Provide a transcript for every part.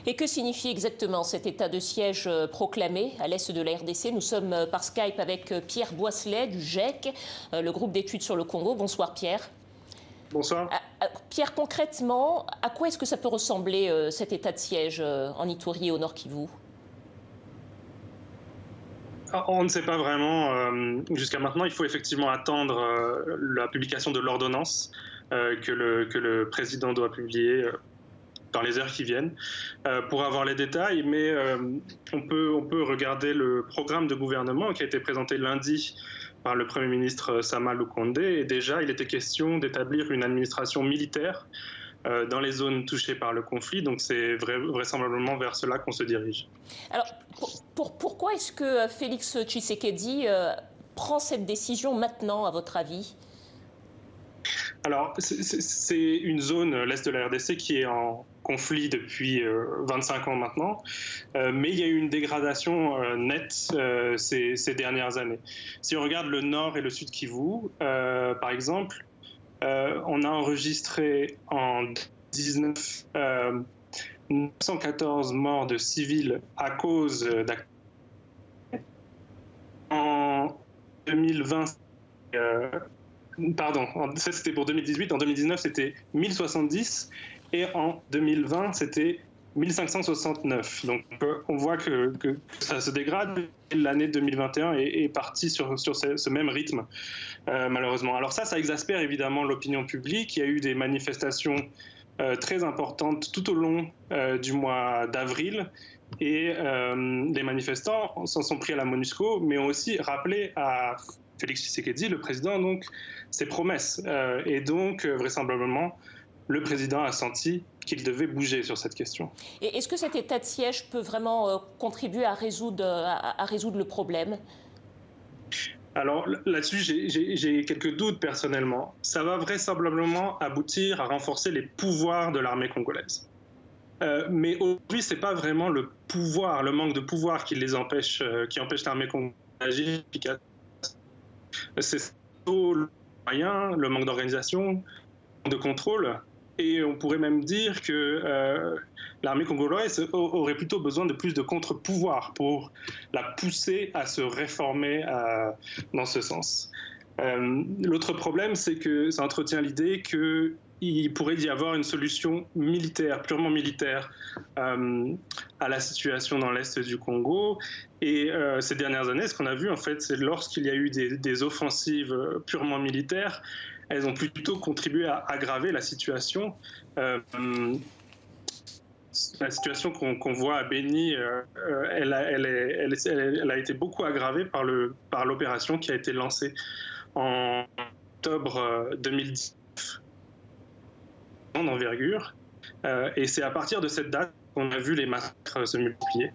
Et que signifie exactement cet état de siège proclamé à l'est de la RDC? Nous sommes par Skype avec Pierre Boisselet du GIEC, le groupe d'études sur le Congo. Bonsoir Pierre. Bonsoir. Pierre, concrètement, à quoi est-ce que ça peut ressembler cet état de siège en Ituri et au Nord Kivu? On ne sait pas vraiment jusqu'à maintenant. Il faut effectivement attendre la publication de l'ordonnance que le président doit publier dans les heures qui viennent pour avoir les détails. Mais on peut regarder le programme de gouvernement qui a été présenté lundi par le Premier ministre Sama Lukonde. Et déjà, il était question d'établir une administration militaire dans les zones touchées par le conflit. Donc c'est vraisemblablement vers cela qu'on se dirige. Alors, pourquoi est-ce que Félix Tshisekedi prend cette décision maintenant, à votre avis? Alors, c'est une zone, l'Est de la RDC, qui est en conflit depuis 25 ans maintenant, mais il y a eu une dégradation nette ces dernières années. Si on regarde le nord et le sud Kivu, par exemple, on a enregistré en 914 morts de civils à cause d'accidents. En 2020, pardon, ça c'était pour 2018, en 2019 c'était 1070 et en 2020 c'était 1569. Donc on voit que ça se dégrade. L'année 2021 est partie sur ce même rythme, malheureusement. Alors ça exaspère évidemment l'opinion publique. Il y a eu des manifestations très importantes tout au long du mois d'avril. Et les manifestants s'en sont pris à la MONUSCO, mais ont aussi rappelé à Félix Tshisekedi, le président, donc, ses promesses. Et donc, vraisemblablement, le président a senti qu'il devait bouger sur cette question. Et est-ce que cet état de siège peut vraiment contribuer à résoudre le problème? Alors là-dessus, j'ai quelques doutes personnellement. Ça va vraisemblablement aboutir à renforcer les pouvoirs de l'armée congolaise. Mais aujourd'hui, c'est pas vraiment le pouvoir, le manque de pouvoir qui empêche l'armée congolaise d'agir efficacement. C'est plutôt le moyen, le manque d'organisation, de contrôle. Et on pourrait même dire que l'armée congolaise aurait plutôt besoin de plus de contre-pouvoir pour la pousser à se réformer dans ce sens. L'autre problème, c'est que ça entretient l'idée qu'il pourrait y avoir une solution militaire, purement militaire, à la situation dans l'Est du Congo. Et ces dernières années, ce qu'on a vu, en fait, c'est lorsqu'il y a eu des offensives purement militaires, elles ont plutôt contribué à aggraver la situation. La situation qu'on voit à Beni, elle a été beaucoup aggravée par l'opération qui a été lancée en octobre 2019 d'envergure. Et c'est à partir de cette date qu'on a vu les massacres se multiplier.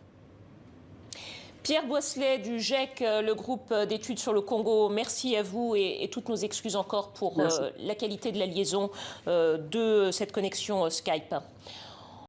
Pierre Boisselet du GIEC, le groupe d'études sur le Congo, merci à vous et toutes nos excuses encore pour la qualité de la liaison de cette connexion Skype.